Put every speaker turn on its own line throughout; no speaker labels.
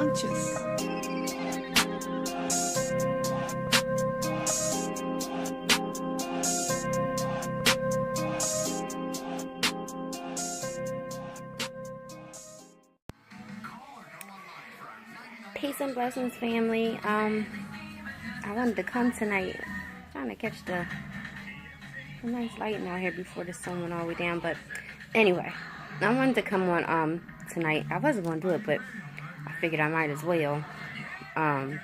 conscious.
Peace and blessings, family. I wanted to come tonight, trying to catch the nice lighting out here before the sun went all the way down. But anyway, I wanted to come on tonight. I wasn't going to do it, but I figured I might as well and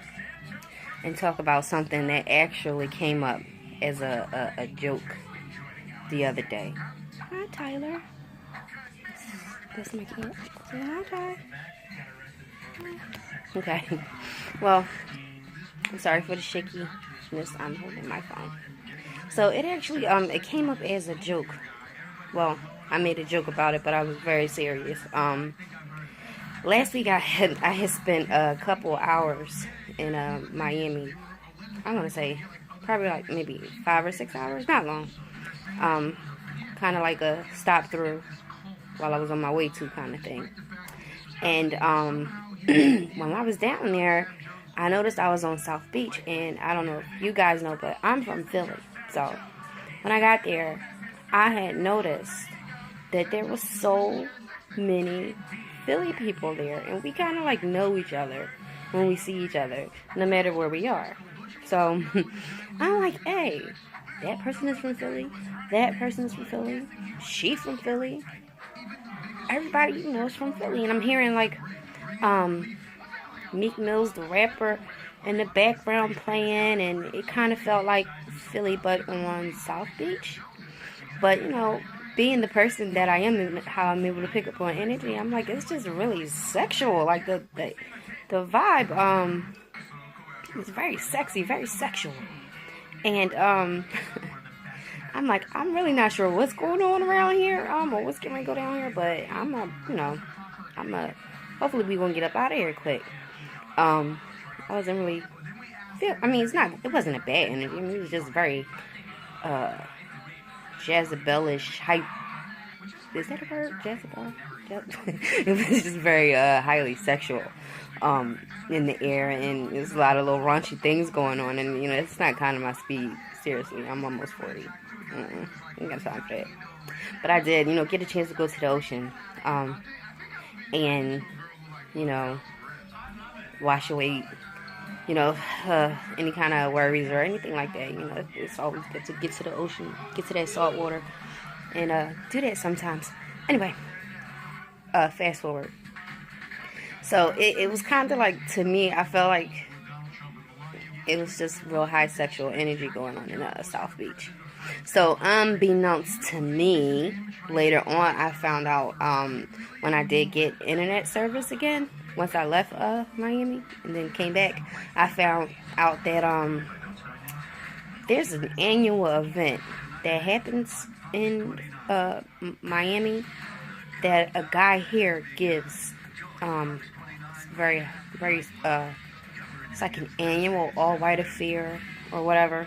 talk about something that actually came up as a joke the other day. Hi, Tyler. That's my cat. Say hi, Ty. Okay. Well, I'm sorry for the shakiness. I'm holding my phone. So it actually it came up as a joke. Well, I made a joke about it, but I was very serious. Last week I had spent a couple hours in Miami. I'm gonna say probably like maybe 5 or 6 hours, not long. Kind of like a stop through while I was on my way to kind of thing. And when I was down there, I noticed I was on South Beach, and I don't know if you guys know, but I'm from Philly. So when I got there, I had noticed that there were so many Philly people there, and we kind of like know each other when we see each other, no matter where we are. So I'm like, hey, that person is from Philly, that person is from Philly, she from Philly, everybody you know is from Philly. And I'm hearing like Meek Mill's the rapper in the background playing, and it kind of felt like Philly but on South Beach. But you know, being the person that I am and how I'm able to pick up on energy, I'm like, it's just really sexual. Like the vibe is very sexy, very sexual. And I'm like, I'm really not sure what's going on around here, or what's going to go down here, but hopefully we gonna get up out of here quick. I wasn't really it wasn't a bad energy. I mean, it was just very Jezebelish hype. Is that a word? Jezebel? It was just very highly sexual in the air, and there's a lot of little raunchy things going on, and you know, it's not kind of my speed. Seriously, I'm almost 40. I ain't got time for that. But I did, you know, get a chance to go to the ocean, and you know, wash away, you know, any kind of worries or anything like that. You know, it's always good to get to the ocean, get to that salt water, and do that sometimes. Anyway, fast forward. So it was kind of like, to me, I felt like it was just real high sexual energy going on in South Beach. So unbeknownst to me, later on I found out when I did get internet service again, once I left Miami and then came back, I found out that there's an annual event that happens in Miami that a guy here gives. It's very, very, it's like an annual all-white affair or whatever.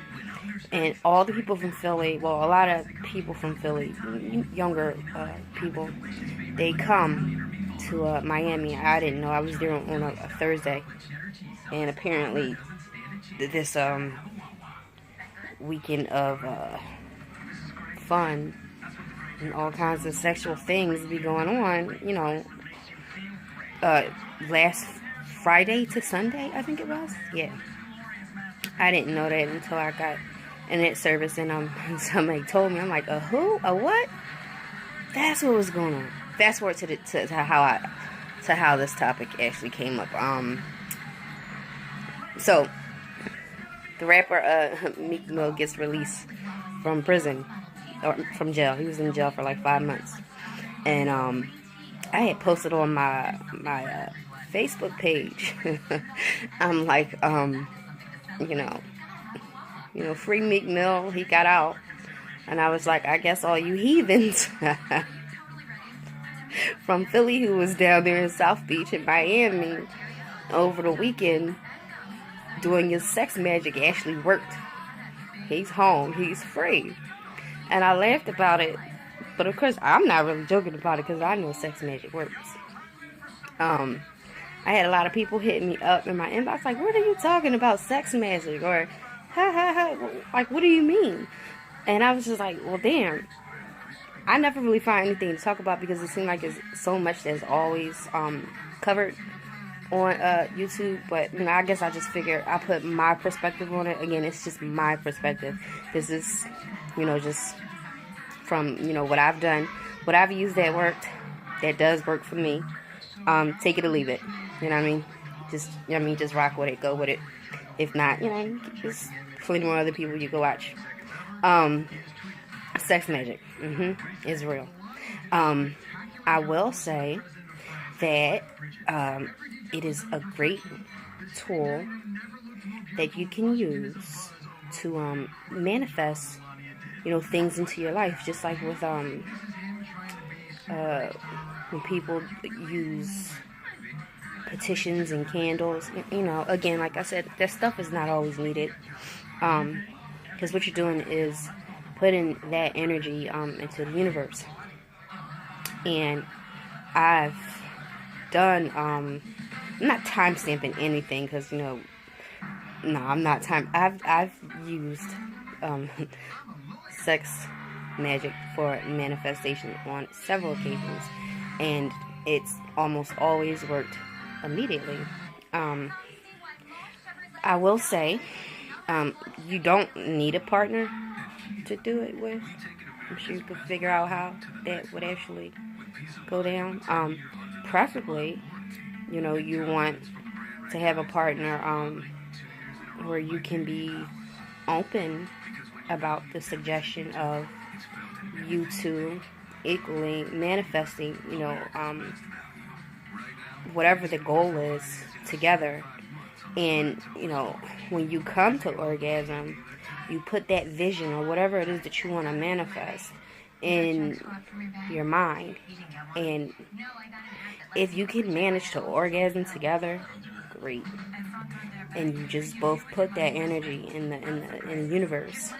And all the people from Philly, well, a lot of people from Philly, younger people, they come to Miami. I didn't know. I was there on a Thursday. And apparently, this weekend of fun and all kinds of sexual things be going on, you know, last Friday to Sunday, I think it was. Yeah. I didn't know that until I got internet service, and somebody told me. I'm like, a who? A what? That's what was going on. Fast forward to how this topic actually came up. So the rapper Meek Mill gets released from prison, or from jail. He was in jail for like 5 months, and I had posted on my Facebook page. I'm like, you know, free Meek Mill, he got out. And I was like, I guess all you heathens from Philly who was down there in South Beach and Miami over the weekend doing his sex magic actually worked. He's home, he's free. And I laughed about it, but of course I'm not really joking about it because I know sex magic works. I had a lot of people hitting me up in my inbox like, what are you talking about, sex magic? Or, ha ha ha, like, what do you mean? And I was just like, well, damn. I never really find anything to talk about because it seems like it's so much that's always covered on YouTube. But, you know, I guess I just figured I put my perspective on it. Again, it's just my perspective. This is, you know, just from, you know, what I've done, what I've used that worked, that does work for me. Take it or leave it. You know what I mean? Just, you know what I mean? Just rock with it, go with it. If not, you know, just plenty more other people you can watch. Sex magic is real. I will say that it is a great tool that you can use to manifest, you know, things into your life. Just like with when people use petitions and candles, you know, again, like I said, that stuff is not always needed. Because what you're doing is putting that energy into the universe. And I've done, I'm not time stamping anything because, you know, no, I'm not time. I've used sex magic for manifestation on several occasions, and it's almost always worked immediately. I will say, you don't need a partner to do it with. I'm sure you could figure out how that would actually go down. Preferably, you know, you want to have a partner where you can be open about the suggestion of you two equally manifesting, you know, whatever the goal is together. And, you know, when you come to orgasm, you put that vision or whatever it is that you want to manifest in your mind. And if you can manage to orgasm together, great. And you just both put that energy in the universe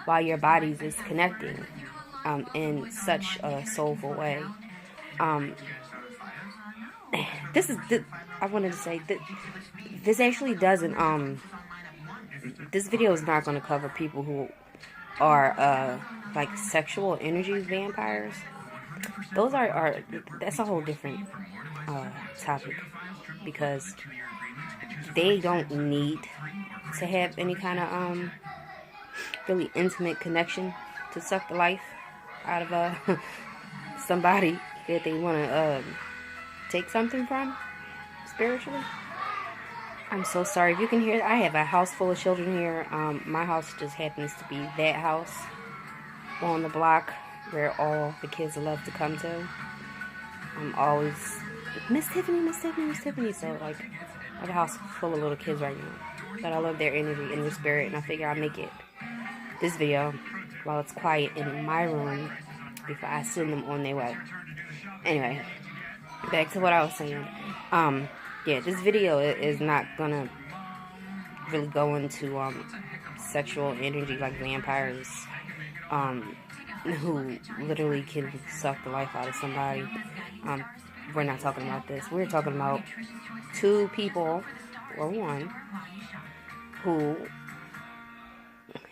while your bodies is connecting in such a soulful way. I wanted to say that this actually doesn't, this video is not going to cover people who are, like, sexual energy vampires. Those are that's a whole different, topic, because they don't need to have any kind of, really intimate connection to suck the life out of, somebody that they want to, take something from spiritually. I'm so sorry if you can hear. I have a house full of children here. My house just happens to be that house on the block where all the kids love to come to. I'm always Miss Tiffany, Miss Tiffany, Miss Tiffany. So, like, I have a house full of little kids right now, but I love their energy and their spirit, and I figure I'll make it this video while it's quiet in my room before I send them on their way. Anyway, back to what I was saying. Yeah, this video is not gonna really go into sexual energy like vampires who literally can suck the life out of somebody. We're not talking about this. We're talking about two people, or one, who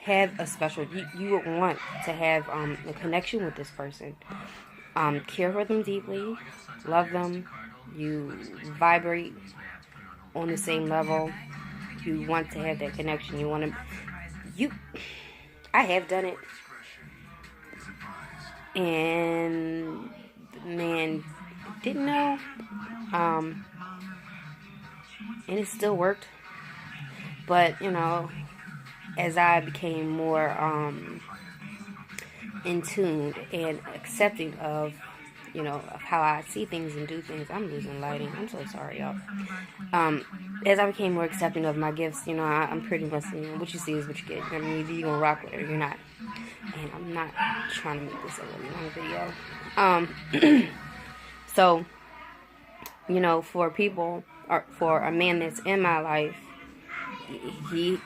have a special, you would want to have a connection with this person. Care for them deeply, love them, you vibrate on the same level, you want to have that connection, you want to, I have done it, and the man didn't know, and it still worked, but, you know, as I became more, in tune and accepting of, you know, of how I see things and do things. I'm losing lighting. I'm so sorry, y'all. As I became more accepting of my gifts, you know, I'm pretty much, you know, what you see is what you get. I mean, either you're going to rock with it or you're not. And I'm not trying to make this a really long video. So, you know, for people, or for a man that's in my life, he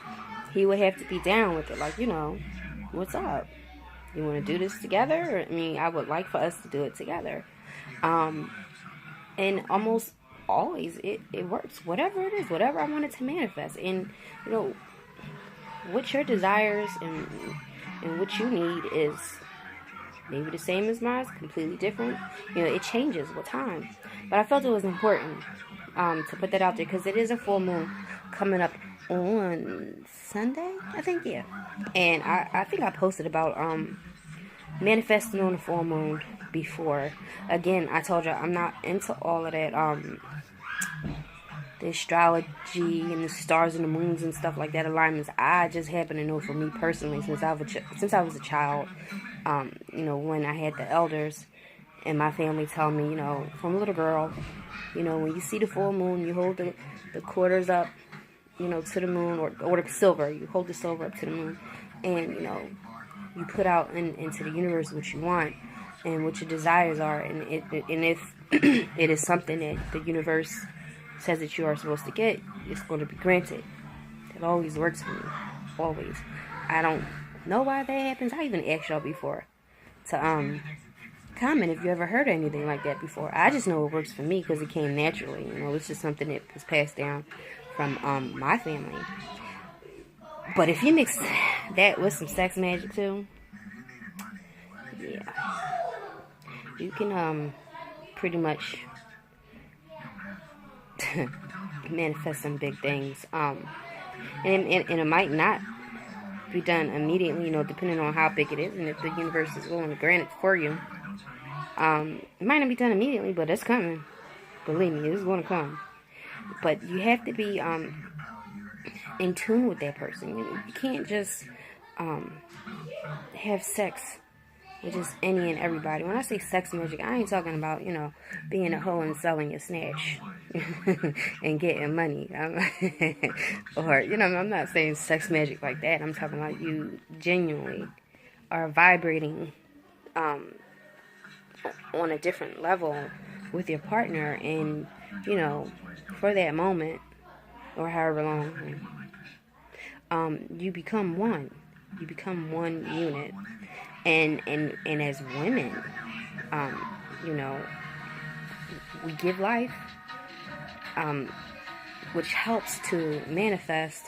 would have to be down with it. Like, you know, what's up? You want to do this together? I mean, I would like for us to do it together. And almost always, it works. Whatever it is, whatever I wanted to manifest. And, you know, what your desires and what you need is maybe the same as mine, completely different. You know, it changes with time. But I felt it was important to put that out there because it is a full moon coming up on Sunday, I think, yeah. And I think I posted about manifesting on a full moon before. Again, I told you I'm not into all of that the astrology and the stars and the moons and stuff like that, alignments. I just happen to know for me personally, since I was a child, you know, when I had the elders and my family tell me, you know, from a little girl, you know, when you see the full moon, you hold the quarters up, you know, to the moon, or the silver. You hold the silver up to the moon, and, you know, you put out into the universe what you want and what your desires are. And if it is something that the universe says that you are supposed to get, it's going to be granted. It always works for me. Always. I don't know why that happens. I even asked y'all before to comment if you ever heard anything like that before. I just know it works for me because it came naturally. You know, it's just something that was passed down from my family. But if you mix that with some sex magic too, yeah, you can pretty much manifest some big things. And it might not be done immediately, you know, depending on how big it is and if the universe is willing to grant it for you. It might not be done immediately, but it's coming. Believe me, it's going to come. But you have to be in tune with that person. You can't just have sex with just any and everybody. When I say sex magic, I ain't talking about, you know, being a hoe and selling your snatch and getting money. Or, you know, I'm not saying sex magic like that. I'm talking about you genuinely are vibrating on a different level with your partner, and, you know, for that moment or however long, you become one. You become one unit. And as women, you know, we give life, which helps to manifest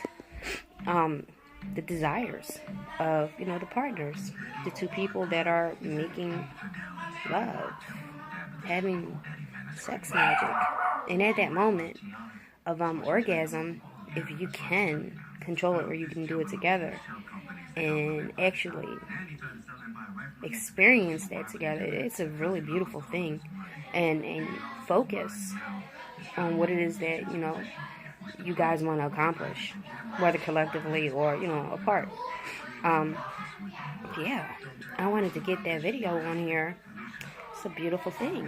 the desires of, you know, the partners, the two people that are making love, having sex magic. And at that moment of orgasm, if you can control it, or you can do it together and actually experience that together, it's a really beautiful thing. And focus on what it is that, you know, you guys want to accomplish, whether collectively or, you know, apart. Yeah, I wanted to get that video on here. It's a beautiful thing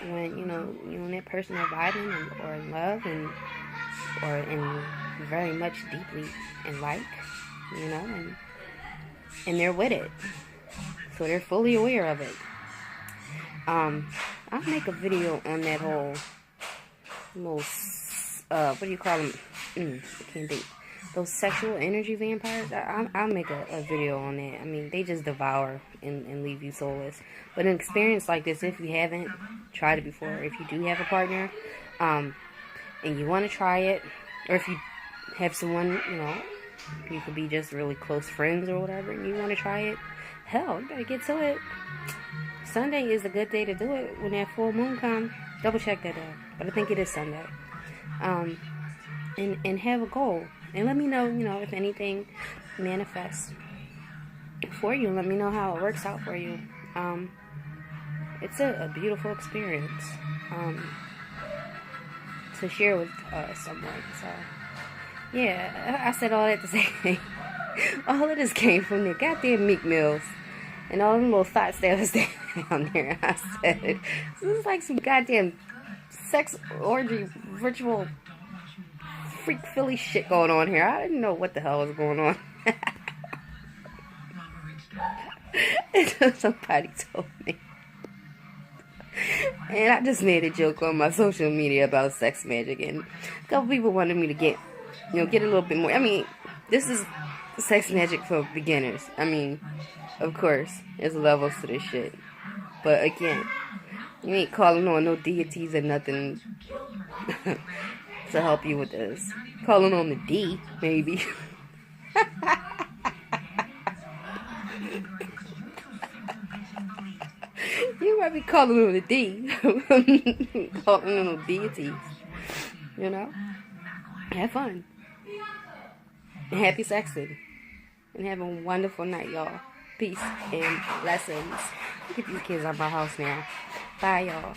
when, you know, you and that person are vibing or in love or in very much deeply in like, you know, and they're with it, so they're fully aware of it. I'll make a video on that whole what do you call them? I can't think. Those sexual energy vampires. I'll make a video on that. I mean, they just devour and leave you soulless. But an experience like this, if you haven't tried it before, if you do have a partner, and you want to try it, or if you have someone, you know, you could be just really close friends or whatever, and you want to try it, hell, you better get to it. Sunday is a good day to do it when that full moon comes. Double check that out. But I think it is Sunday. And have a goal. And let me know, you know, if anything manifests for you. Let me know how it works out for you. It's a beautiful experience to share with someone. So, yeah, I said all that to say all of this came from the goddamn Meek Mills and all them little thoughts that was down there. I said, this is like some goddamn sex orgy ritual freak Philly shit going on here. I didn't know what the hell was going on. Until somebody told me. And I just made a joke on my social media about sex magic, and a couple people wanted me to get a little bit more. I mean, this is sex magic for beginners. I mean, of course, there's levels to this shit. But again, you ain't calling on no deities or nothing to help you with this. Calling on the D, maybe. You might be calling on the D. Calling on the deities. You know? Have fun. And happy sexing. And have a wonderful night, y'all. Peace and blessings. Get these kids out of my house now. Bye, y'all.